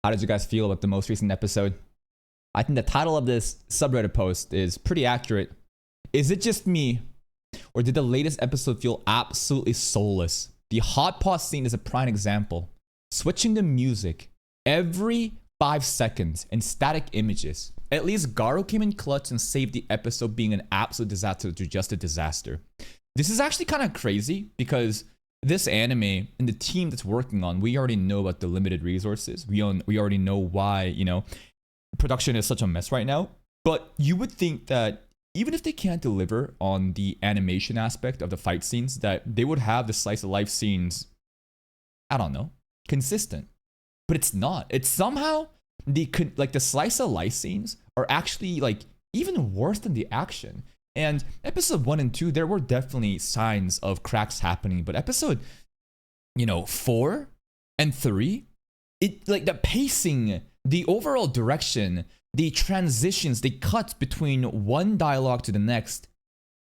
How did you guys feel about the most recent episode? I think the title of this subreddit post is pretty accurate. Is it just me, or did the latest episode feel absolutely soulless? The hot pot scene is a prime example. Switching the music every 5 seconds and static images. At least Garo came in clutch and saved the episode being an absolute disaster to just a disaster. This is actually kind of crazy because this anime and the team that's working on, we already know about the limited resources. We already know why, production is such a mess right now. But you would think that even if they can't deliver on the animation aspect of the fight scenes, that they would have the slice of life scenes, I don't know, consistent. But it's not. It's somehow the slice of life scenes are actually like even worse than the action. And episode 1 and 2, there were definitely signs of cracks happening. But episode, 4 and 3, it like the pacing, the overall direction, the transitions, the cuts between one dialogue to the next,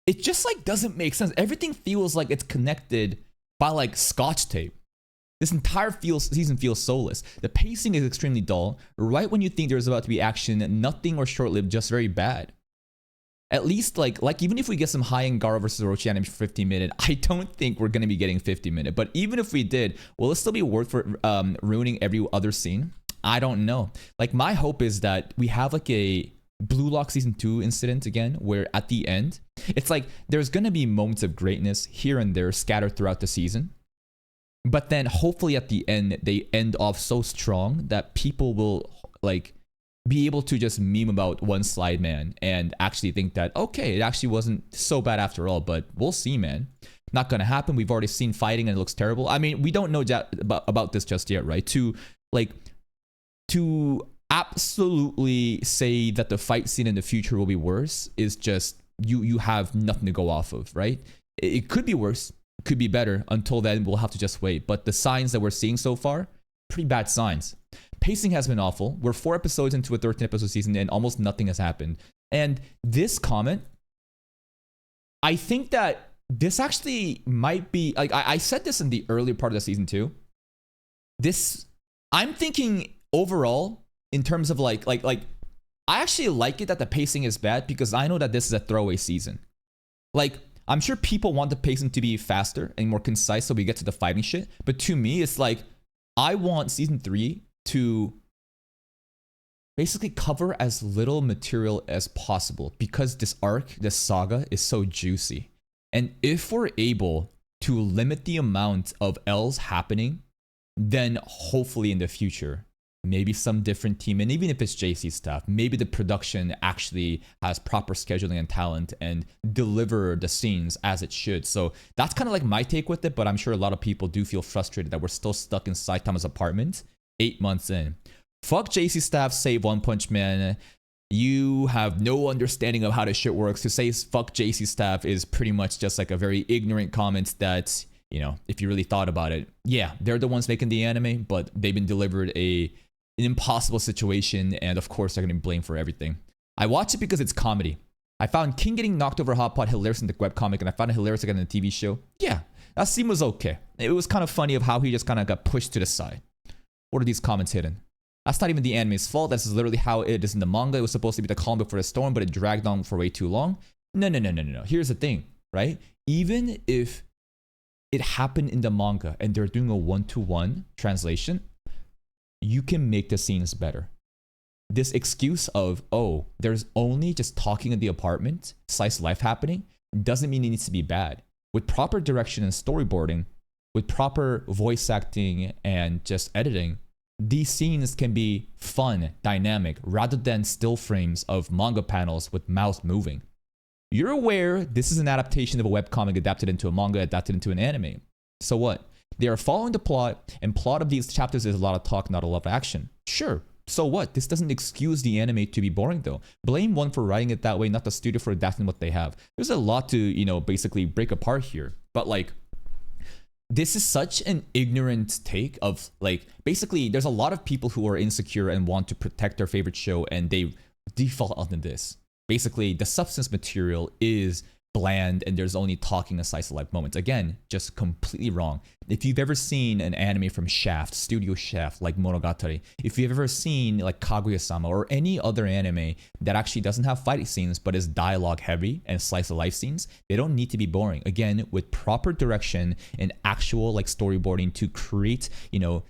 it just like doesn't make sense. Everything feels like it's connected by like scotch tape. This entire season feels soulless. The pacing is extremely dull. Right when you think there's about to be action, nothing or short-lived, just very bad. At least like even if we get some high-end Garo versus Orochi anime for 50-minute, I don't think we're gonna be getting 50-minute. But even if we did, will it still be worth for ruining every other scene? I don't know. Like my hope is that we have like a Blue Lock season 2 incident again, where at the end, it's like there's gonna be moments of greatness here and there scattered throughout the season. But then hopefully at the end, they end off so strong that people will like be able to just meme about one slide man and actually think that, okay, it actually wasn't so bad after all, but we'll see, man. Not gonna happen. We've already seen fighting and it looks terrible. I mean, we don't know about this just yet, right? To absolutely say that the fight scene in the future will be worse is just, you have nothing to go off of, right? It could be worse, could be better. Until then, we'll have to just wait. But the signs that we're seeing so far, pretty bad signs. Pacing has been awful. We're 4 episodes into a 13 episode season and almost nothing has happened. And this comment, I think that this actually might be, like I said this in the earlier part of the season too. I'm thinking overall in terms of like I actually like it that the pacing is bad because I know that this is a throwaway season. Like I'm sure people want the pacing to be faster and more concise so we get to the fighting shit. But to me, it's like I want season 3 to basically cover as little material as possible because this arc, this saga is so juicy. And if we're able to limit the amount of L's happening, then hopefully in the future, maybe some different team, and even if it's JC staff, maybe the production actually has proper scheduling and talent and deliver the scenes as it should. So that's kind of like my take with it, but I'm sure a lot of people do feel frustrated that we're still stuck in Saitama's apartment 8 months in. Fuck JC staff, save One Punch Man. You have no understanding of how this shit works. To say fuck JC staff is pretty much just like a very ignorant comment that, if you really thought about it, yeah, they're the ones making the anime, but they've been delivered an impossible situation, and of course they're gonna be blamed for everything. I watch it because it's comedy. I found King getting knocked over hot pot hilarious in the webcomic, and I found it hilarious again in the TV show. Yeah, that scene was okay. It was kind of funny of how he just kind of got pushed to the side. What are these comments hidden? That's not even the anime's fault. That's literally how it is in the manga. It was supposed to be the calm before the storm, but it dragged on for way too long. No. Here's the thing, right? Even if it happened in the manga and they're doing a 1-to-1 translation, you can make the scenes better. This excuse of, oh, there's only just talking in the apartment, slice of life happening, doesn't mean it needs to be bad. With proper direction and storyboarding, with proper voice acting and just editing, these scenes can be fun, dynamic, rather than still frames of manga panels with mouths moving. You're aware this is an adaptation of a webcomic adapted into a manga, adapted into an anime. So what? They are following the plot, and plot of these chapters is a lot of talk, not a lot of action. Sure, so what? This doesn't excuse the anime to be boring though. Blame one for writing it that way, not the studio for adapting what they have. There's a lot to, basically break apart here. But like, this is such an ignorant take of like, basically there's a lot of people who are insecure and want to protect their favorite show and they default onto this. Basically, the substance material is bland and there's only talking and slice of life moments. Again, just completely wrong. If you've ever seen an anime from Shaft, Studio Shaft, like Monogatari, if you've ever seen like Kaguya-sama or any other anime that actually doesn't have fighting scenes but is dialogue heavy and slice of life scenes, they don't need to be boring. Again, with proper direction and actual like storyboarding to create,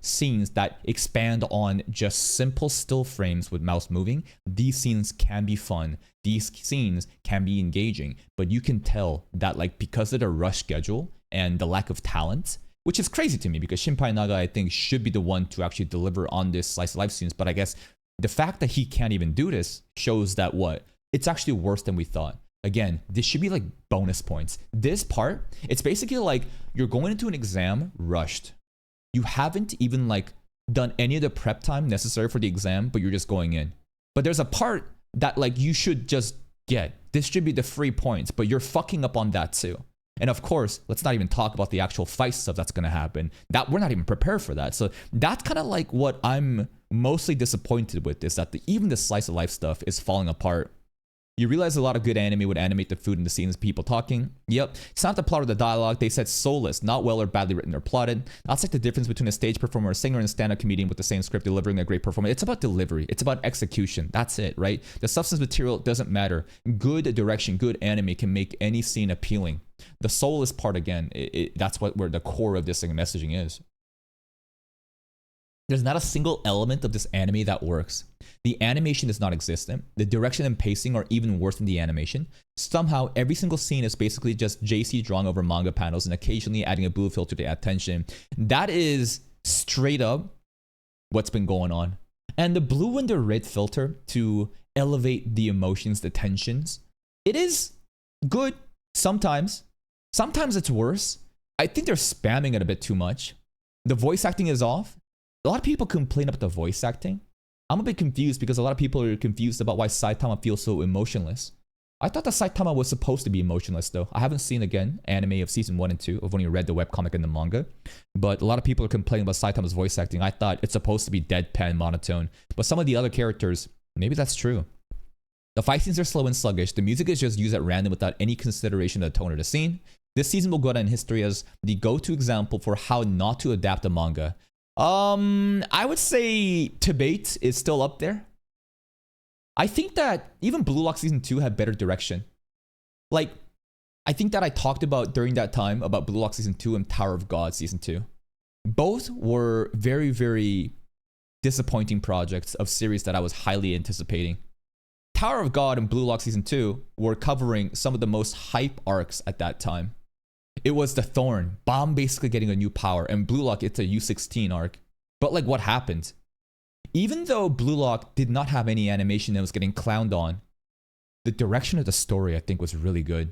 scenes that expand on just simple still frames with mouse moving, these scenes can be fun. These scenes can be engaging, but you can tell that like because of the rush schedule and the lack of talent, which is crazy to me because Shinpai Naga, I think, should be the one to actually deliver on this slice of life scenes. But I guess the fact that he can't even do this shows that it's actually worse than we thought. Again, this should be like bonus points. This part, it's basically like you're going into an exam rushed. You haven't even like done any of the prep time necessary for the exam, but you're just going in. But there's a part that like you should just get. This should be the free points, but you're fucking up on that too. And of course, let's not even talk about the actual fight stuff that's going to happen. That we're not even prepared for that. So that's kind of like what I'm mostly disappointed with, is that even the slice of life stuff is falling apart. You realize a lot of good anime would animate the food and the scenes, people talking. Yep, it's not the plot or the dialogue. They said soulless, not well or badly written or plotted. That's like the difference between a stage performer, a singer, and a stand-up comedian with the same script delivering a great performance. It's about delivery. It's about execution. That's it, right? The substance material doesn't matter. Good direction, good anime can make any scene appealing. The soulless part, again, that's where the core of this messaging is. There's not a single element of this anime that works. The animation is not existent. The direction and pacing are even worse than the animation. Somehow, every single scene is basically just JC drawing over manga panels and occasionally adding a blue filter to add tension. That is straight up what's been going on. And the blue and the red filter to elevate the emotions, the tensions, it is good sometimes. Sometimes it's worse. I think they're spamming it a bit too much. The voice acting is off. A lot of people complain about the voice acting. I'm a bit confused because a lot of people are confused about why Saitama feels so emotionless. I thought that Saitama was supposed to be emotionless though. I haven't seen, again, anime of season 1 and 2. I've only read the webcomic and the manga. But a lot of people are complaining about Saitama's voice acting. I thought it's supposed to be deadpan, monotone. But some of the other characters, maybe that's true. The fight scenes are slow and sluggish. The music is just used at random without any consideration of the tone of the scene. This season will go down in history as the go-to example for how not to adapt a manga. I would say Debate is still up there. I think that even Blue Lock Season 2 had better direction. Like, I think that I talked about during that time about Blue Lock Season 2 and Tower of God Season 2. Both were very, very disappointing projects of series that I was highly anticipating. Tower of God and Blue Lock Season 2 were covering some of the most hype arcs at that time. It was the Thorn, Bomb basically getting a new power, and Blue Lock, it's a U16 arc. But like, what happened? Even though Blue Lock did not have any animation that was getting clowned on, the direction of the story, I think, was really good.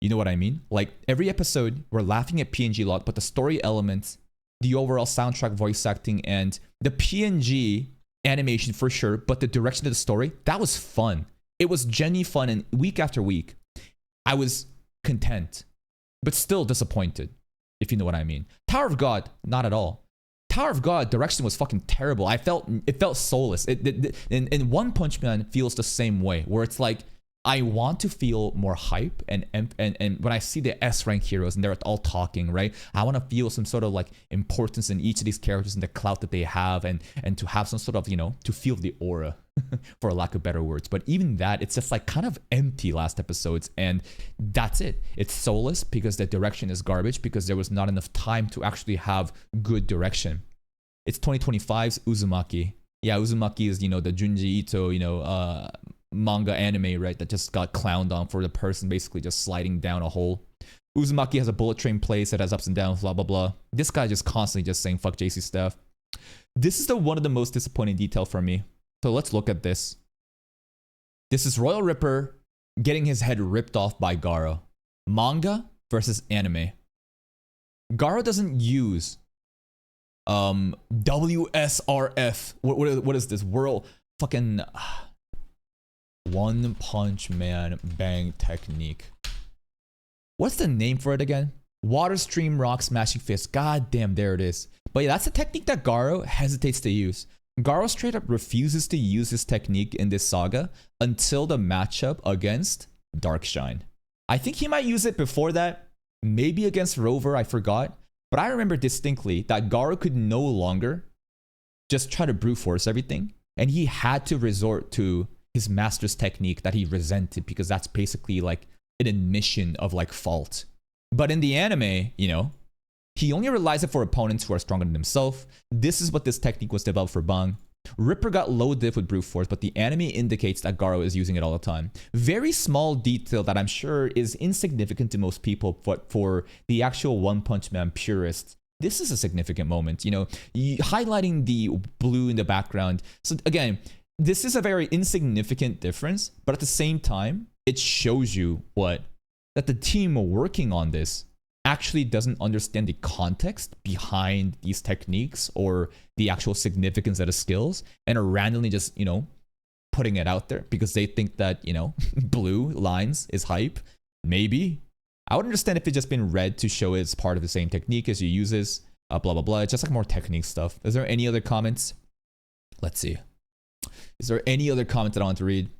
You know what I mean? Like, every episode, we're laughing at PNG a lot, but the story elements, the overall soundtrack, voice acting, and the PNG animation for sure, but the direction of the story, that was fun. It was genuinely fun, and week after week, I was content, but still disappointed, if you know what I mean. Tower of God, not at all. Tower of God direction was fucking terrible. It felt soulless. And One Punch Man feels the same way, where it's like, I want to feel more hype, and when I see the S rank heroes and they're all talking, right? I want to feel some sort of like importance in each of these characters and the clout that they have, and to have some sort of, to feel the aura, for a lack of better words. But even that, it's just like kind of empty last episodes, and that's it. It's soulless because the direction is garbage, because there was not enough time to actually have good direction. It's 2025's Uzumaki. Yeah, Uzumaki is, the Junji Ito, manga anime, right, that just got clowned on for the person basically just sliding down a hole. Uzumaki has a bullet train place that has ups and downs, blah blah blah. This guy just constantly just saying fuck JC stuff. This is one of the most disappointing detail for me. So let's look at this. This is Royal Ripper getting his head ripped off by Garo. Manga versus anime. Garo doesn't use WSRF. What is this? World fucking One Punch Man Bang Technique. What's the name for it again? Water Stream Rock Smashing Fist. God damn, there it is. But yeah, that's a technique that Garo hesitates to use. Garo straight up refuses to use this technique in this saga until the matchup against Darkshine. I think he might use it before that, maybe against Rover, I forgot. But I remember distinctly that Garo could no longer just try to brute force everything. And he had to resort to his master's technique that he resented, because that's basically like an admission of like fault. But in the anime, you know, he only relies it for opponents who are stronger than himself. This is what this technique was developed for Bang. Ripper got low diff with brute force, but the anime indicates that Garo is using it all the time. Very small detail that I'm sure is insignificant to most people, but for the actual One Punch Man purists, this is a significant moment. You know, highlighting the blue in the background. So again, this is a very insignificant difference, but at the same time, it shows you that the team working on this actually doesn't understand the context behind these techniques or the actual significance of the skills, and are randomly just, you know, putting it out there because they think that, you know, blue lines is hype. Maybe. I would understand if it's just been read to show it's part of the same technique as you uses, blah, blah, blah. It's just like more technique stuff. Is there any other comments? Let's see. Is there any other comment that I want to read?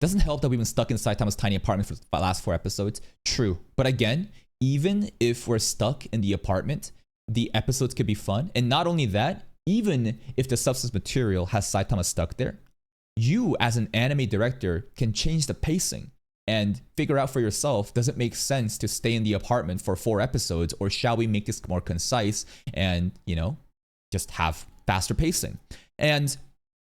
Doesn't help that we've been stuck in Saitama's tiny apartment for the last 4 episodes. True. But again, even if we're stuck in the apartment, the episodes could be fun. And not only that, even if the substance material has Saitama stuck there, you as an anime director can change the pacing and figure out for yourself, does it make sense to stay in the apartment for 4 episodes, or shall we make this more concise and, you know, just have faster pacing? And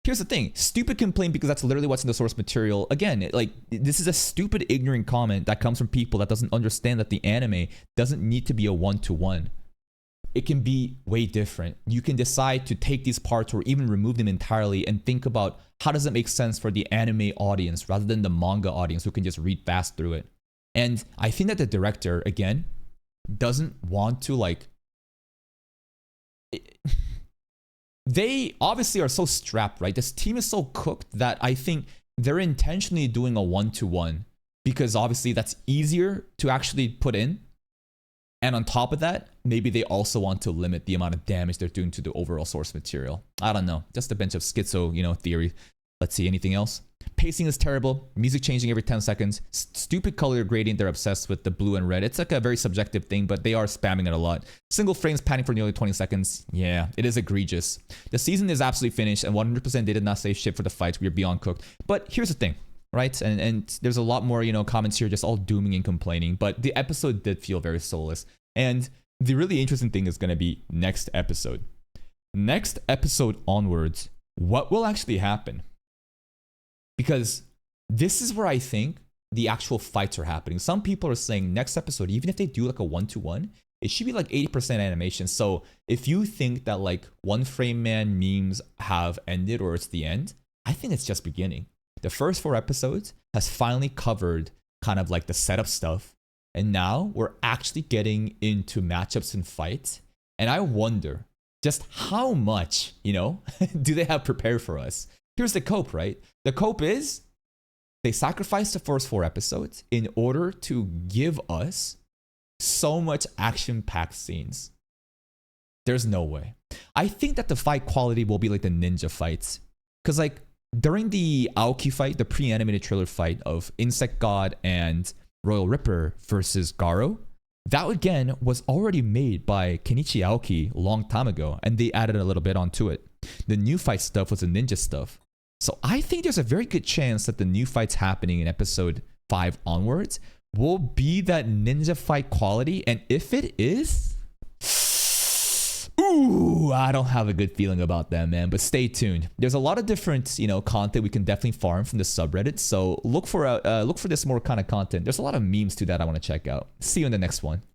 here's the thing, stupid complaint because that's literally what's in the source material. Again, like, this is a stupid, ignorant comment that comes from people that doesn't understand that the anime doesn't need to be a one-to-one. It can be way different. You can decide to take these parts or even remove them entirely and think about how does it make sense for the anime audience rather than the manga audience who can just read fast through it. And I think that the director, again, doesn't want to like... They obviously are so strapped, right? This team is so cooked that I think they're intentionally doing a one-to-one because obviously that's easier to actually put in. And on top of that, maybe they also want to limit the amount of damage they're doing to the overall source material. I don't know. Just a bunch of schizo, you know, theory. Let's see, anything else? Pacing is terrible. Music changing every 10 seconds. Stupid color gradient. They're obsessed with the blue and red. It's like a very subjective thing, but they are spamming it a lot. Single frames panning for nearly 20 seconds. Yeah, it is egregious. The season is absolutely finished, and 100% they did not save shit for the fights. We are beyond cooked. But here's the thing, right? And there's a lot more, you know, comments here just all dooming and complaining, but the episode did feel very soulless. And the really interesting thing is going to be next episode. Next episode onwards, what will actually happen? Because this is where I think the actual fights are happening. Some people are saying next episode, even if they do like a one-to-one, it should be like 80% animation. So if you think that like One Frame Man memes have ended or it's the end, I think it's just beginning. The first 4 episodes has finally covered kind of like the setup stuff. And now we're actually getting into matchups and fights. And I wonder just how much, you know, do they have prepared for us? Here's the cope, right? The cope is they sacrificed the first 4 episodes in order to give us so much action-packed scenes. There's no way. I think that the fight quality will be like the ninja fights. Because like during the Aoki fight, the pre-animated trailer fight of Insect God and Royal Ripper versus Garo, that again was already made by Kenichi Aoki a long time ago, and they added a little bit onto it. The new fight stuff was the ninja stuff. So I think there's a very good chance that the new fights happening in episode 5 onwards will be that ninja fight quality. And if it is, ooh, I don't have a good feeling about that, man. But stay tuned. There's a lot of different, you know, content we can definitely farm from the subreddit. So look for this more kind of content. There's a lot of memes too that I want to check out. See you in the next one.